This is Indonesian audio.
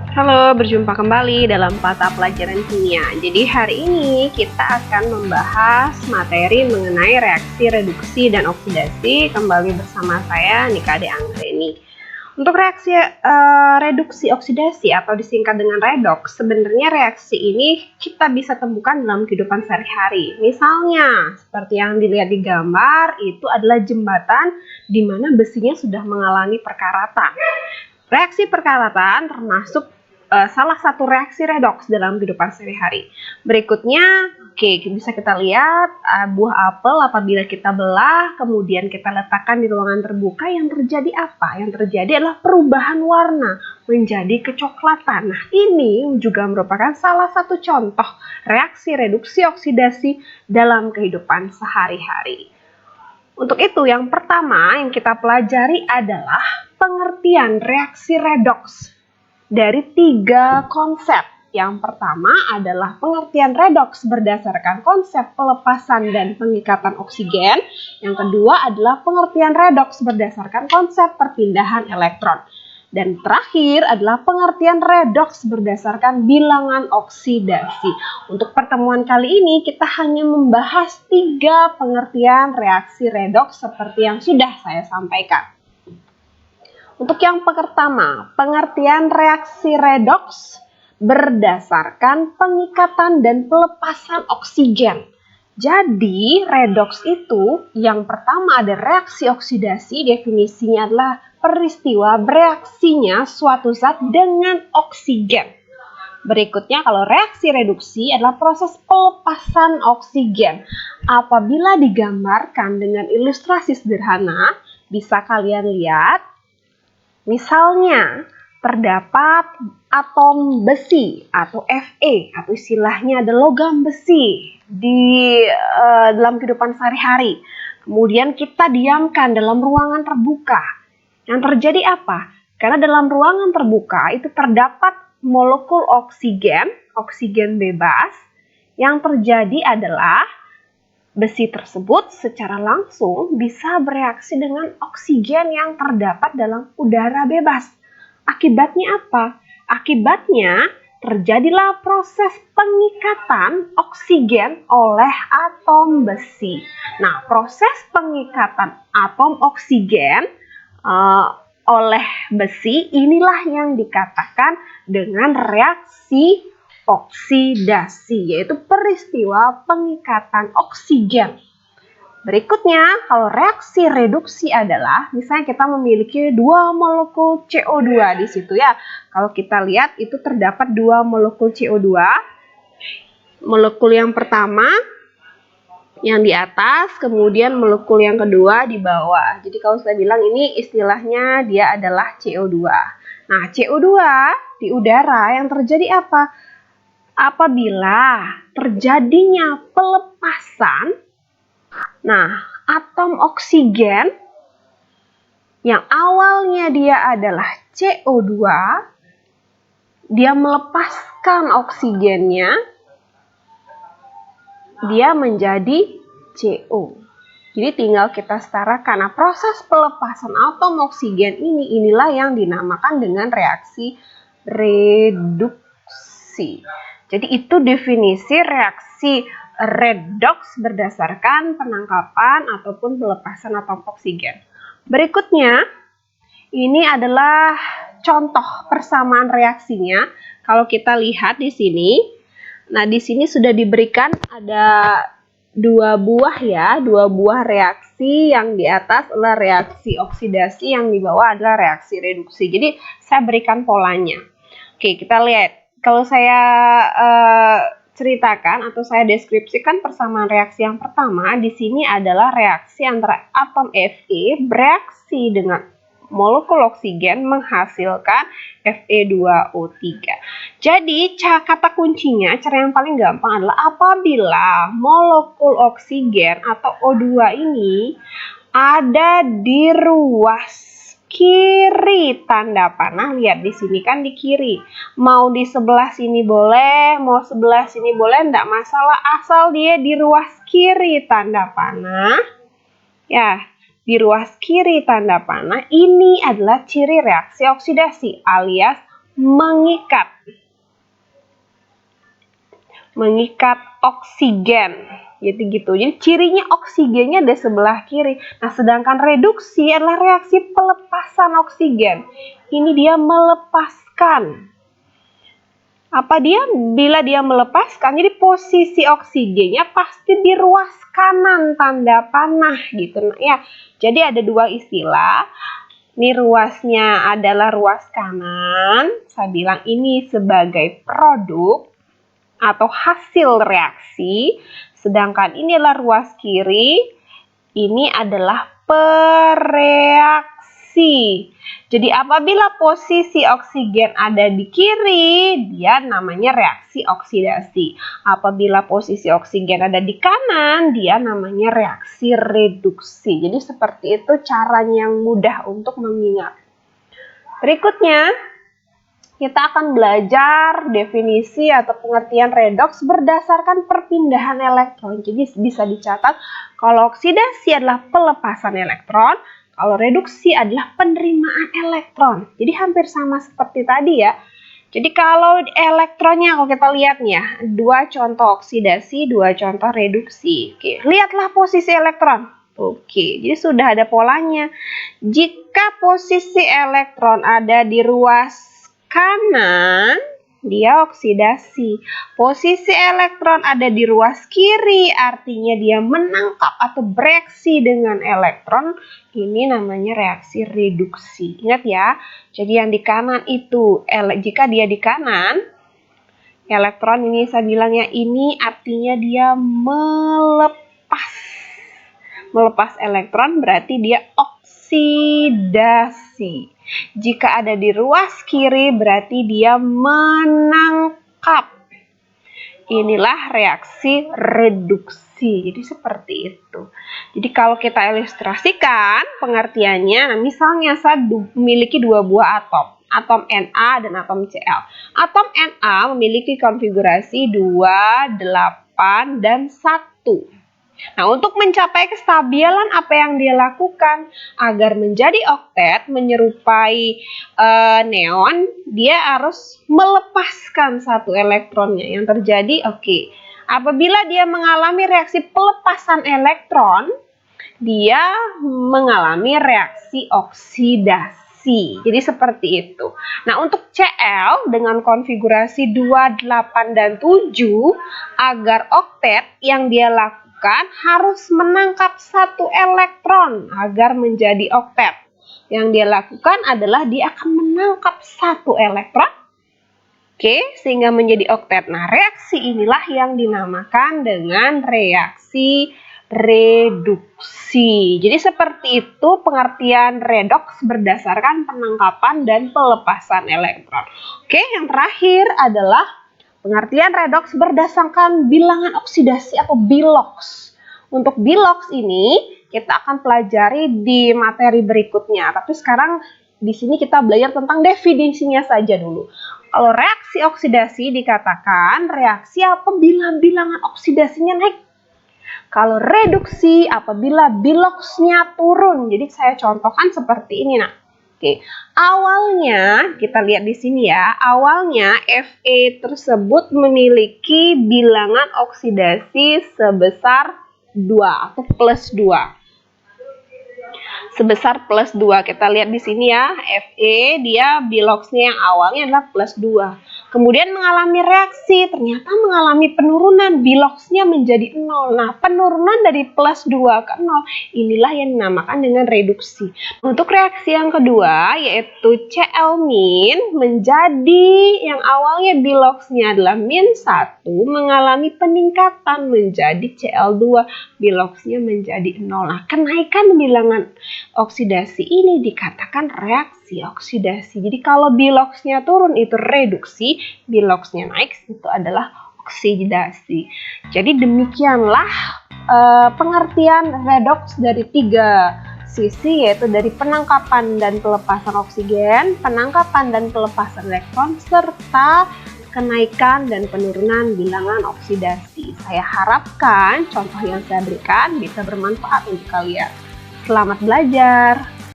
Halo, berjumpa kembali dalam mata pelajaran kimia. Jadi hari ini kita akan membahas materi mengenai reaksi reduksi dan oksidasi kembali bersama saya Nika De Anggreni. Untuk reaksi reduksi oksidasi atau disingkat dengan redoks, sebenarnya reaksi ini kita bisa temukan dalam kehidupan sehari-hari. Misalnya, seperti yang dilihat di gambar, itu adalah jembatan di mana besinya sudah mengalami perkaratan. Reaksi perkaratan termasuk salah satu reaksi redoks dalam kehidupan sehari-hari. Berikutnya, bisa kita lihat buah apel apabila kita belah, kemudian kita letakkan di ruangan terbuka, yang terjadi apa? Yang terjadi adalah perubahan warna menjadi kecoklatan. Nah, ini juga merupakan salah satu contoh reaksi reduksi oksidasi dalam kehidupan sehari-hari. Untuk itu, yang pertama yang kita pelajari adalah pengertian reaksi redoks dari 3 konsep. Yang pertama adalah pengertian redoks berdasarkan konsep pelepasan dan pengikatan oksigen. Yang kedua adalah pengertian redoks berdasarkan konsep perpindahan elektron. Dan terakhir adalah pengertian redoks berdasarkan bilangan oksidasi. Untuk pertemuan kali ini kita hanya membahas 3 pengertian reaksi redoks seperti yang sudah saya sampaikan. Untuk yang pertama, pengertian reaksi redoks berdasarkan pengikatan dan pelepasan oksigen. Jadi, redoks itu yang pertama ada reaksi oksidasi, definisinya adalah peristiwa bereaksinya suatu zat dengan oksigen. Berikutnya, kalau reaksi reduksi adalah proses pelepasan oksigen. Apabila digambarkan dengan ilustrasi sederhana, bisa kalian lihat. Misalnya, terdapat atom besi atau Fe atau istilahnya ada logam besi di dalam kehidupan sehari-hari. Kemudian kita diamkan dalam ruangan terbuka. Yang terjadi apa? Karena dalam ruangan terbuka itu terdapat molekul oksigen bebas. Yang terjadi adalah besi tersebut secara langsung bisa bereaksi dengan oksigen yang terdapat dalam udara bebas. Akibatnya apa? Akibatnya terjadilah proses pengikatan oksigen oleh atom besi. Nah, proses pengikatan atom oksigen oleh besi inilah yang dikatakan dengan reaksi oksidasi, yaitu peristiwa pengikatan oksigen. Berikutnya, kalau reaksi reduksi adalah, misalnya kita memiliki 2 molekul CO2 di situ ya. Kalau kita lihat itu terdapat 2 molekul CO2. Molekul yang pertama yang di atas, kemudian molekul yang kedua di bawah. Jadi kalau saya bilang ini istilahnya dia adalah CO2. Nah, CO2 di udara yang terjadi apa? Apabila terjadinya pelepasan, nah, atom oksigen yang awalnya dia adalah CO2, dia melepaskan oksigennya, dia menjadi CO. Jadi tinggal kita setarakan. Nah, proses pelepasan atom oksigen inilah yang dinamakan dengan reaksi reduksi. Jadi itu definisi reaksi redoks berdasarkan penangkapan ataupun pelepasan atom oksigen. Berikutnya, ini adalah contoh persamaan reaksinya. Kalau kita lihat di sini, nah di sini sudah diberikan ada 2 buah reaksi. Yang di atas adalah reaksi oksidasi, yang di bawah adalah reaksi reduksi. Jadi saya berikan polanya. Oke, kita lihat. Kalau saya ceritakan atau saya deskripsikan persamaan reaksi yang pertama, di sini adalah reaksi antara atom Fe bereaksi dengan molekul oksigen menghasilkan Fe2O3. Jadi kata kuncinya, cara yang paling gampang adalah apabila molekul oksigen atau O2 ini ada di ruas kiri tanda panah. Lihat di sini kan di kiri. Mau di sebelah sini boleh, mau sebelah sini boleh, enggak masalah asal dia di ruas kiri tanda panah. Ya, di ruas kiri tanda panah ini adalah ciri reaksi oksidasi alias mengikat oksigen. Gitu. Jadi cirinya oksigennya ada sebelah kiri. Nah, sedangkan reduksi adalah reaksi pelepasan oksigen. Ini dia melepaskan. Bila dia melepaskan, jadi posisi oksigennya pasti di ruas kanan, tanda panah gitu. Nah, ya. Jadi ada dua istilah. Ini ruasnya adalah ruas kanan. Saya bilang ini sebagai produk atau hasil reaksi. Sedangkan ini adalah ruas kiri, ini adalah pereaksi. Jadi apabila posisi oksigen ada di kiri, dia namanya reaksi oksidasi. Apabila posisi oksigen ada di kanan, dia namanya reaksi reduksi. Jadi seperti itu caranya yang mudah untuk mengingat. Berikutnya, kita akan belajar definisi atau pengertian redoks berdasarkan perpindahan elektron. Jadi bisa dicatat kalau oksidasi adalah pelepasan elektron, kalau reduksi adalah penerimaan elektron. Jadi hampir sama seperti tadi ya. Jadi kalau elektronnya, kalau kita lihat nih ya, dua contoh oksidasi, dua contoh reduksi. Oke, lihatlah posisi elektron. Oke, jadi sudah ada polanya. Jika posisi elektron ada di ruas kanan, dia oksidasi. Posisi elektron ada di ruas kiri, artinya dia menangkap atau bereaksi dengan elektron. Ini namanya reaksi reduksi. Ingat ya, jadi yang di kanan itu, jika dia di kanan, elektron ini saya bilangnya ini artinya dia melepas elektron, berarti dia oksidasi. Jika ada di ruas kiri berarti dia menangkap. Inilah reaksi reduksi. Jadi seperti itu. Jadi kalau kita ilustrasikan pengertiannya, nah misalnya saya memiliki dua buah atom Na dan atom Cl. Atom Na memiliki konfigurasi 2, 8, dan 1. Nah, untuk mencapai kestabilan apa yang dia lakukan agar menjadi oktet menyerupai neon, dia harus melepaskan satu elektronnya. Yang terjadi, apabila dia mengalami reaksi pelepasan elektron, dia mengalami reaksi oksidasi. Jadi seperti itu. Nah, untuk Cl dengan konfigurasi 2, 8, dan 7, agar oktet yang dia lakukan harus menangkap satu elektron agar menjadi oktet. Yang dia lakukan adalah dia akan menangkap satu elektron, sehingga menjadi oktet. Nah, reaksi inilah yang dinamakan dengan reaksi reduksi. Jadi seperti itu pengertian redoks berdasarkan penangkapan dan pelepasan elektron. Yang terakhir adalah pengertian redoks berdasarkan bilangan oksidasi atau biloks. Untuk biloks ini kita akan pelajari di materi berikutnya. Tapi sekarang di sini kita belajar tentang definisinya saja dulu. Kalau reaksi oksidasi dikatakan reaksi apabila bilangan oksidasinya naik. Kalau reduksi apabila biloksnya turun. Jadi saya contohkan seperti ini. Nah, awalnya kita lihat di sini ya, awalnya Fe tersebut memiliki bilangan oksidasi sebesar 2 atau plus 2. Sebesar plus 2. Kita lihat di sini ya, Fe dia biloksnya yang awalnya adalah plus 2. Kemudian mengalami reaksi, ternyata mengalami penurunan, biloksnya menjadi 0. Nah, penurunan dari plus 2 ke 0, inilah yang dinamakan dengan reduksi. Untuk reaksi yang kedua, yaitu Cl- menjadi yang awalnya biloksnya adalah -1, mengalami peningkatan menjadi Cl2, biloksnya menjadi 0. Nah, kenaikan bilangan oksidasi ini dikatakan reaksi oksidasi. Jadi kalau biloksnya turun itu reduksi, biloksnya naik itu adalah oksidasi. Jadi demikianlah pengertian redoks dari 3 sisi, yaitu dari penangkapan dan pelepasan oksigen, penangkapan dan pelepasan elektron, serta kenaikan dan penurunan bilangan oksidasi. Saya harapkan contoh yang saya berikan bisa bermanfaat untuk kalian. Selamat belajar!